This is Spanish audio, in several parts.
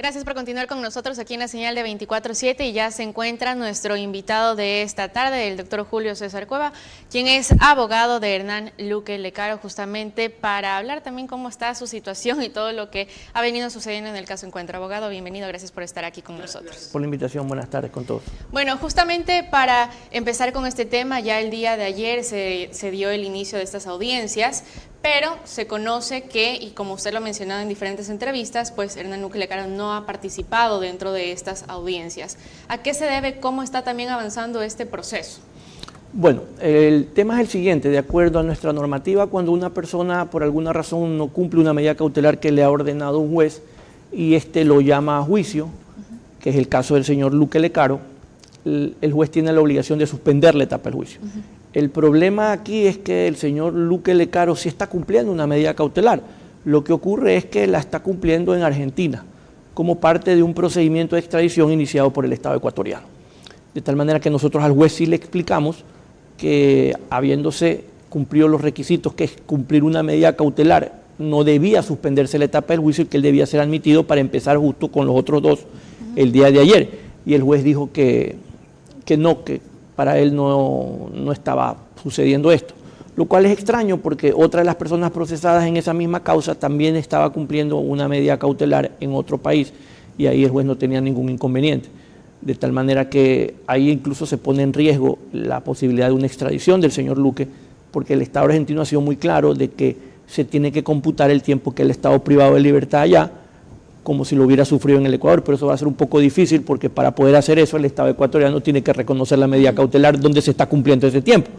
Gracias por continuar con nosotros aquí en la señal de 24/7 y ya se encuentra nuestro invitado de esta tarde, el doctor Julio César Cueva, quien es abogado de Hernán Luque Lecaro, justamente para hablar también cómo está su situación y todo lo que ha venido sucediendo en el caso Encuentro. Abogado, bienvenido, gracias por estar aquí con nosotros. Por la invitación, buenas tardes con todos. Bueno, justamente para empezar con este tema, ya el día de ayer se dio el inicio de estas audiencias, pero se conoce que, y como usted lo ha mencionado en diferentes entrevistas, pues Hernán Luque Lecaro no ha participado dentro de estas audiencias. ¿A qué se debe? ¿Cómo está también avanzando este proceso? Bueno, el tema es el siguiente. De acuerdo a nuestra normativa, cuando una persona por alguna razón no cumple una medida cautelar que le ha ordenado un juez y éste lo llama a juicio, que es el caso del señor Luque Lecaro, el juez tiene la obligación de suspender la etapa del juicio. El problema aquí es que el señor Luque Lecaro sí está cumpliendo una medida cautelar. Lo que ocurre es que la está cumpliendo en Argentina, como parte de un procedimiento de extradición iniciado por el Estado ecuatoriano. De tal manera que nosotros al juez sí le explicamos que, habiéndose cumplido los requisitos, que es cumplir una medida cautelar, no debía suspenderse la etapa del juicio y que él debía ser admitido para empezar justo con los otros dos el día de ayer. Y el juez dijo que no, que para él no estaba sucediendo esto. Lo cual es extraño porque otra de las personas procesadas en esa misma causa también estaba cumpliendo una medida cautelar en otro país y ahí el juez no tenía ningún inconveniente. De tal manera que ahí incluso se pone en riesgo la posibilidad de una extradición del señor Luque, porque el Estado argentino ha sido muy claro de que se tiene que computar el tiempo que él ha estado privado de libertad allá, como si lo hubiera sufrido en el Ecuador, pero eso va a ser un poco difícil porque para poder hacer eso el Estado ecuatoriano tiene que reconocer la medida cautelar donde se está cumpliendo ese tiempo.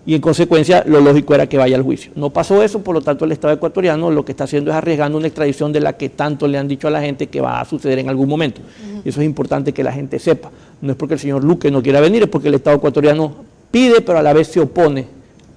Y en consecuencia lo lógico era que vaya al juicio. No pasó eso, por lo tanto el Estado ecuatoriano lo que está haciendo es arriesgando una extradición de la que tanto le han dicho a la gente que va a suceder en algún momento. Y eso es importante que la gente sepa. No es porque el señor Luque no quiera venir, es porque el Estado ecuatoriano pide, pero a la vez se opone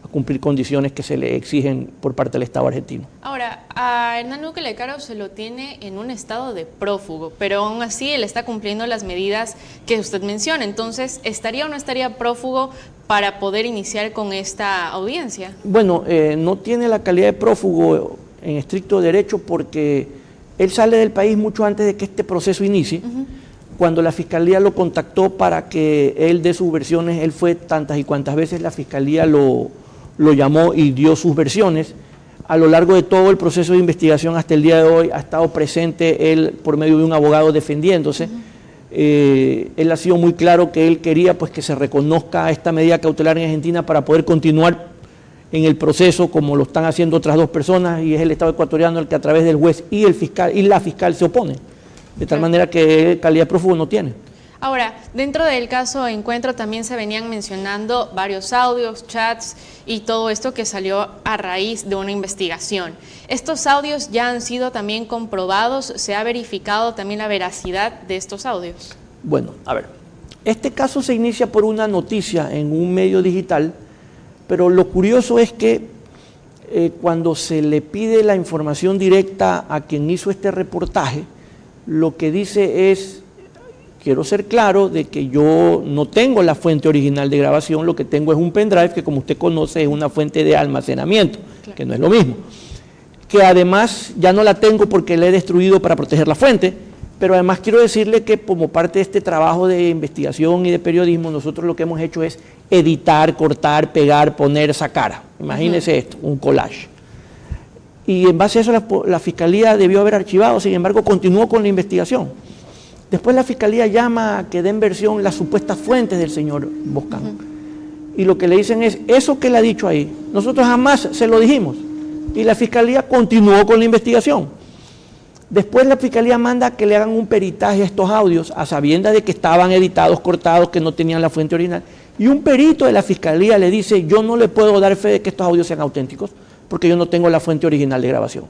a cumplir condiciones que se le exigen por parte del Estado argentino. Ahora, a Hernán Luque Lecaro se lo tiene en un estado de prófugo, pero aún así él está cumpliendo las medidas que usted menciona. Entonces, ¿estaría o no estaría prófugo para poder iniciar con esta audiencia? Bueno, no tiene la calidad de prófugo en estricto derecho porque él sale del país mucho antes de que este proceso inicie. Cuando la Fiscalía lo contactó para que él dé sus versiones, él fue tantas y cuantas veces la Fiscalía lo llamó y dio sus versiones. A lo largo de todo el proceso de investigación hasta el día de hoy ha estado presente él por medio de un abogado defendiéndose. Él ha sido muy claro que él quería pues que se reconozca esta medida cautelar en Argentina para poder continuar en el proceso como lo están haciendo otras dos personas, y es el Estado ecuatoriano el que a través del juez y el fiscal y la fiscal se opone, de tal manera que calidad de prófugo no tiene. Ahora, dentro del caso Encuentro también se venían mencionando varios audios, chats y todo esto que salió a raíz de una investigación. ¿Estos audios ya han sido también comprobados? ¿Se ha verificado también la veracidad de estos audios? Bueno, a ver, este caso se inicia por una noticia en un medio digital, pero lo curioso es que cuando se le pide la información directa a quien hizo este reportaje, lo que dice es: quiero ser claro de que yo no tengo la fuente original de grabación, lo que tengo es un pendrive que, como usted conoce, es una fuente de almacenamiento, claro, que no es lo mismo. Que además ya no la tengo porque la he destruido para proteger la fuente, pero además quiero decirle que como parte de este trabajo de investigación y de periodismo, nosotros lo que hemos hecho es editar, cortar, pegar, poner, sacar. Imagínese esto, un collage. Y en base a eso la Fiscalía debió haber archivado, sin embargo continuó con la investigación. Después la Fiscalía llama a que den versión las supuestas fuentes del señor Boscán. Y lo que le dicen es: eso que le ha dicho ahí, nosotros jamás se lo dijimos. Y la Fiscalía continuó con la investigación. Después la Fiscalía manda que le hagan un peritaje a estos audios, a sabiendas de que estaban editados, cortados, que no tenían la fuente original. Y un perito de la Fiscalía le dice: yo no le puedo dar fe de que estos audios sean auténticos, porque yo no tengo la fuente original de grabación.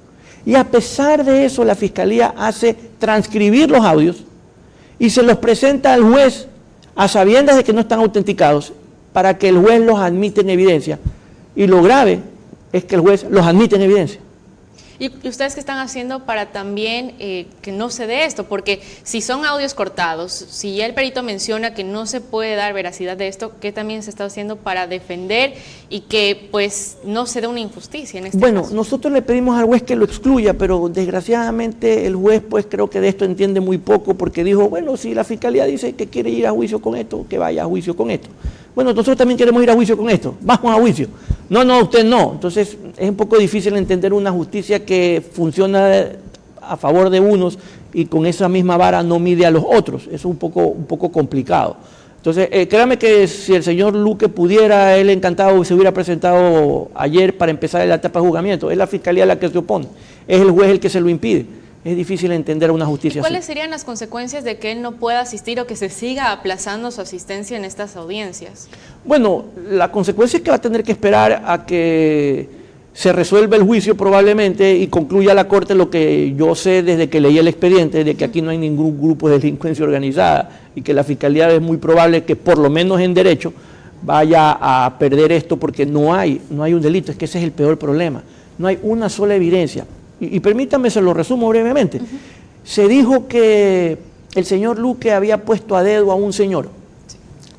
Y a pesar de eso, la Fiscalía hace transcribir los audios y se los presenta al juez a sabiendas de que no están autenticados, para que el juez los admita en evidencia. Y lo grave es que el juez los admite en evidencia. ¿Y ustedes qué están haciendo para también que no se dé esto? Porque si son audios cortados, si ya el perito menciona que no se puede dar veracidad de esto, ¿qué también se está haciendo para defender y que pues no se dé una injusticia en este caso? Nosotros le pedimos al juez que lo excluya, pero desgraciadamente el juez pues creo que de esto entiende muy poco, porque dijo, bueno, si la fiscalía dice que quiere ir a juicio con esto, que vaya a juicio con esto. Bueno, nosotros también queremos ir a juicio con esto, vamos a juicio. No, usted no. Entonces es un poco difícil entender una justicia que funciona a favor de unos y con esa misma vara no mide a los otros. Eso es un poco complicado. Entonces, créame que si el señor Luque pudiera, él encantado se hubiera presentado ayer para empezar la etapa de juzgamiento. Es la fiscalía la que se opone, es el juez el que se lo impide. Es difícil entender una justicia así. ¿Cuáles serían las consecuencias de que él no pueda asistir o que se siga aplazando su asistencia en estas audiencias? Bueno, la consecuencia es que va a tener que esperar a que se resuelva el juicio probablemente y concluya la Corte lo que yo sé desde que leí el expediente, de que aquí no hay ningún grupo de delincuencia organizada y que la Fiscalía es muy probable que por lo menos en derecho vaya a perder esto porque no hay un delito. Es que ese es el peor problema. No hay una sola evidencia. Y permítanme, se lo resumo brevemente. Se dijo que el señor Luque había puesto a dedo a un señor.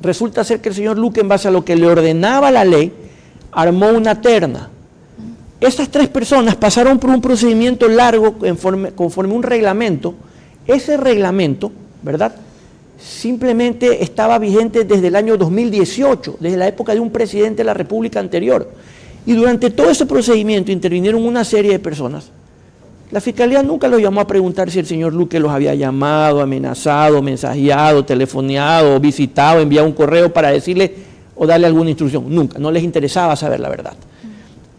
Resulta ser que el señor Luque, en base a lo que le ordenaba la ley, armó una terna. Esas 3 personas pasaron por un procedimiento largo conforme un reglamento. Ese reglamento, ¿verdad?, simplemente estaba vigente desde el año 2018, desde la época de un presidente de la República anterior. Y durante todo ese procedimiento intervinieron una serie de personas. La Fiscalía nunca los llamó a preguntar si el señor Luque los había llamado, amenazado, mensajeado, telefoneado, visitado, enviado un correo para decirle o darle alguna instrucción. Nunca, no les interesaba saber la verdad.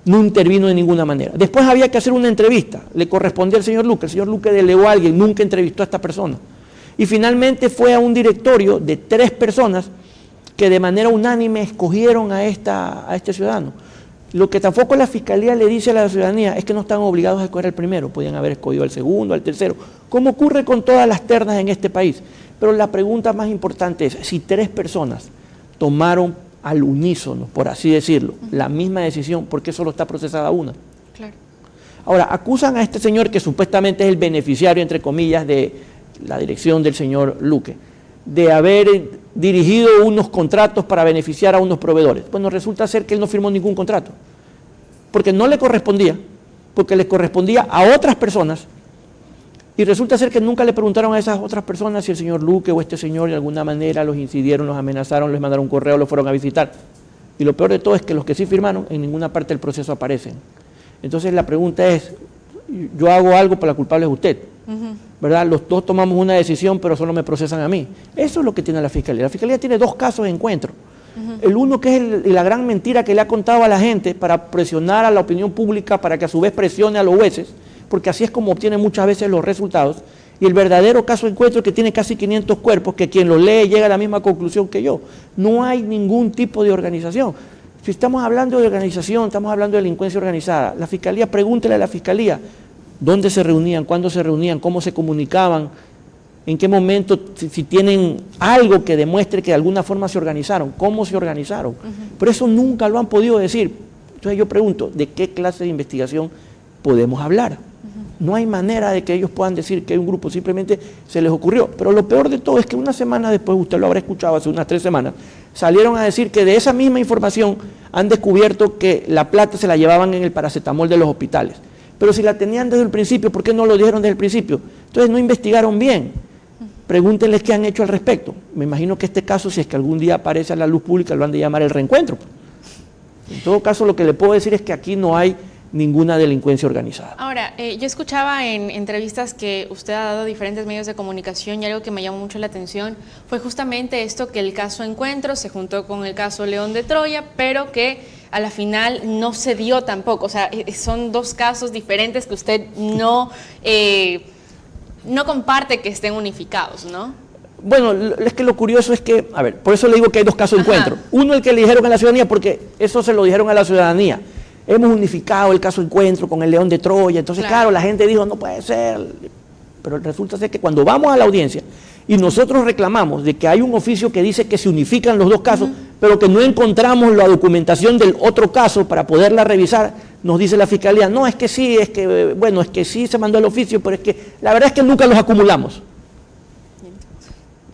No intervino de ninguna manera. Después había que hacer una entrevista, le correspondía al señor Luque. El señor Luque delegó a alguien, nunca entrevistó a esta persona. Y finalmente fue a un directorio de 3 personas que de manera unánime escogieron a este ciudadano. Lo que tampoco la Fiscalía le dice a la ciudadanía es que no están obligados a escoger al primero, podían haber escogido al segundo, al tercero, como ocurre con todas las ternas en este país. Pero la pregunta más importante es, si 3 personas tomaron al unísono, por así decirlo, la misma decisión, ¿por qué solo está procesada una? Claro. Ahora, acusan a este señor que supuestamente es el beneficiario, entre comillas, de la dirección del señor Luque, de haber dirigido unos contratos para beneficiar a unos proveedores. Bueno, resulta ser que él no firmó ningún contrato, porque no le correspondía, porque le correspondía a otras personas, y resulta ser que nunca le preguntaron a esas otras personas si el señor Luque o este señor de alguna manera los incidieron, los amenazaron, les mandaron un correo, los fueron a visitar. Y lo peor de todo es que los que sí firmaron, en ninguna parte del proceso aparecen. Entonces la pregunta es, yo hago algo, pero la culpable es usted. ¿Verdad? Los dos tomamos una decisión, pero solo me procesan a mí. Eso es lo que tiene la Fiscalía. La Fiscalía tiene 2 casos de encuentro. El uno que es la gran mentira que le ha contado a la gente para presionar a la opinión pública, para que a su vez presione a los jueces, porque así es como obtiene muchas veces los resultados. Y el verdadero caso de encuentro que tiene casi 500 cuerpos, que quien lo lee llega a la misma conclusión que yo. No hay ningún tipo de organización. Si estamos hablando de organización, estamos hablando de delincuencia organizada. La Fiscalía, pregúntele a la Fiscalía dónde se reunían, cuándo se reunían, cómo se comunicaban, en qué momento, si tienen algo que demuestre que de alguna forma se organizaron, cómo se organizaron. Pero eso nunca lo han podido decir. Entonces yo pregunto, ¿de qué clase de investigación podemos hablar? No hay manera de que ellos puedan decir que hay un grupo, simplemente se les ocurrió. Pero lo peor de todo es que una semana después, usted lo habrá escuchado hace unas 3 semanas, salieron a decir que de esa misma información han descubierto que la plata se la llevaban en el paracetamol de los hospitales. Pero si la tenían desde el principio, ¿por qué no lo dijeron desde el principio? Entonces no investigaron bien. Pregúntenles qué han hecho al respecto. Me imagino que este caso, si es que algún día aparece a la luz pública, lo han de llamar el reencuentro. En todo caso, lo que le puedo decir es que aquí no hay ninguna delincuencia organizada. Ahora, yo escuchaba en entrevistas que usted ha dado a diferentes medios de comunicación y algo que me llamó mucho la atención fue justamente esto, que el caso Encuentro se juntó con el caso León de Troya, pero que a la final no se dio tampoco. O sea, son 2 casos diferentes que usted no comparte que estén unificados, ¿no? Bueno, es que lo curioso es que, a ver, por eso le digo que hay 2 casos de encuentro. Uno el que le dijeron a la ciudadanía, porque eso se lo dijeron a la ciudadanía. Hemos unificado el caso Encuentro con el León de Troya. Entonces, claro, la gente dijo, no puede ser. Pero resulta ser que cuando vamos a la audiencia y nosotros reclamamos de que hay un oficio que dice que se unifican los 2 casos, pero que no encontramos la documentación del otro caso para poderla revisar, nos dice la Fiscalía, no, es que sí, bueno, es que sí se mandó el oficio, pero es que la verdad es que nunca los acumulamos.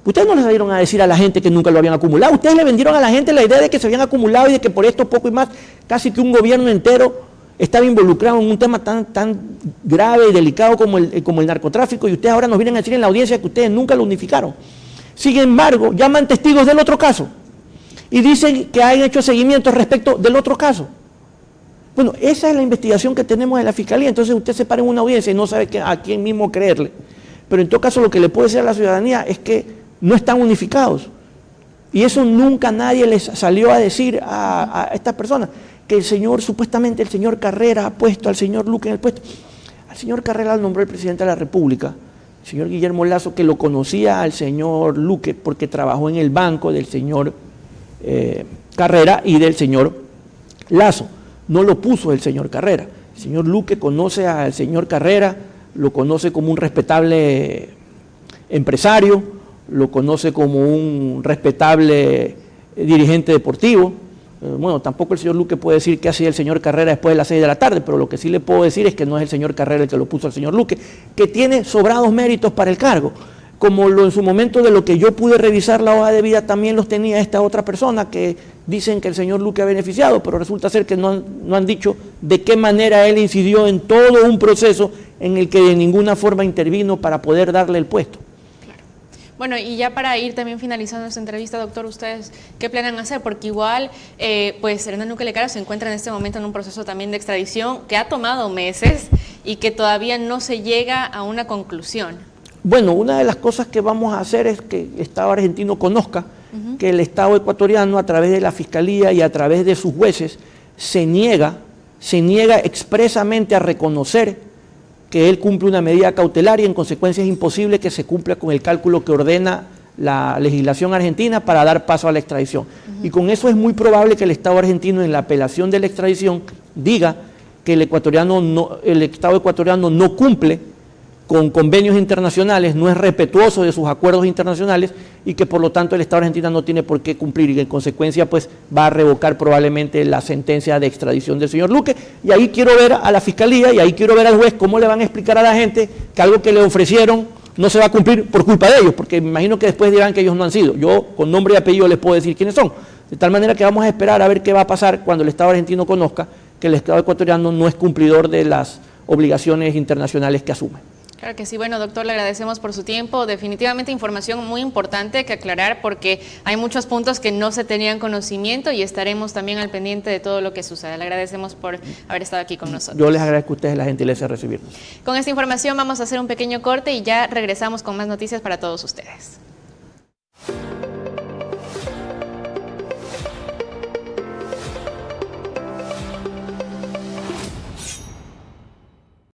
Ustedes no les dieron a decir a la gente que nunca lo habían acumulado, ustedes le vendieron a la gente la idea de que se habían acumulado y de que por esto poco y más, casi que un gobierno entero estaba involucrado en un tema tan grave y delicado como el narcotráfico, y ustedes ahora nos vienen a decir en la audiencia que ustedes nunca lo unificaron. Sin embargo, llaman testigos del otro caso y dicen que han hecho seguimiento respecto del otro caso. Bueno, esa es la investigación que tenemos de la Fiscalía. Entonces usted se para en una audiencia y no sabe a quién mismo creerle. Pero en todo caso lo que le puede decir a la ciudadanía es que no están unificados. Y eso nunca nadie les salió a decir a estas personas, que supuestamente el señor Carrera ha puesto al señor Luque en el puesto. Al señor Carrera lo nombró el presidente de la República, el señor Guillermo Lasso, que lo conocía al señor Luque porque trabajó en el banco del señor Carrera y del señor Lasso. No lo puso el señor Carrera. El señor Luque conoce al señor Carrera, lo conoce como un respetable empresario, lo conoce como un respetable dirigente deportivo. Bueno, tampoco el señor Luque puede decir qué hacía el señor Carrera después de las 6 de la tarde, pero lo que sí le puedo decir es que no es el señor Carrera el que lo puso al señor Luque, que tiene sobrados méritos para el cargo, como en su momento de lo que yo pude revisar la hoja de vida también los tenía esta otra persona que dicen que el señor Luque ha beneficiado, pero resulta ser que no han dicho de qué manera él incidió en todo un proceso en el que de ninguna forma intervino para poder darle el puesto. Bueno, y ya para ir también finalizando esta entrevista, doctor, ¿ustedes qué planean hacer? Porque igual, pues Hernán Luque Lecaro se encuentra en este momento en un proceso también de extradición que ha tomado meses y que todavía no se llega a una conclusión. Bueno, una de las cosas que vamos a hacer es que el Estado argentino conozca que el Estado ecuatoriano, a través de la Fiscalía y a través de sus jueces, se niega expresamente a reconocer que él cumple una medida cautelar y en consecuencia es imposible que se cumpla con el cálculo que ordena la legislación argentina para dar paso a la extradición. Y con eso es muy probable que el Estado argentino en la apelación de la extradición diga que el Estado ecuatoriano no cumple con convenios internacionales, no es respetuoso de sus acuerdos internacionales y que por lo tanto el Estado argentino no tiene por qué cumplir y que en consecuencia pues va a revocar probablemente la sentencia de extradición del señor Luque. Y ahí quiero ver a la Fiscalía y ahí quiero ver al juez cómo le van a explicar a la gente que algo que le ofrecieron no se va a cumplir por culpa de ellos, porque me imagino que después dirán que ellos no han sido. Yo con nombre y apellido les puedo decir quiénes son. De tal manera que vamos a esperar a ver qué va a pasar cuando el Estado argentino conozca que el Estado ecuatoriano no es cumplidor de las obligaciones internacionales que asume. Claro que sí. Bueno, doctor, le agradecemos por su tiempo. Definitivamente información muy importante que aclarar porque hay muchos puntos que no se tenían conocimiento y estaremos también al pendiente de todo lo que suceda. Le agradecemos por haber estado aquí con nosotros. Yo les agradezco a ustedes la gentileza de recibirnos. Con esta información vamos a hacer un pequeño corte y ya regresamos con más noticias para todos ustedes.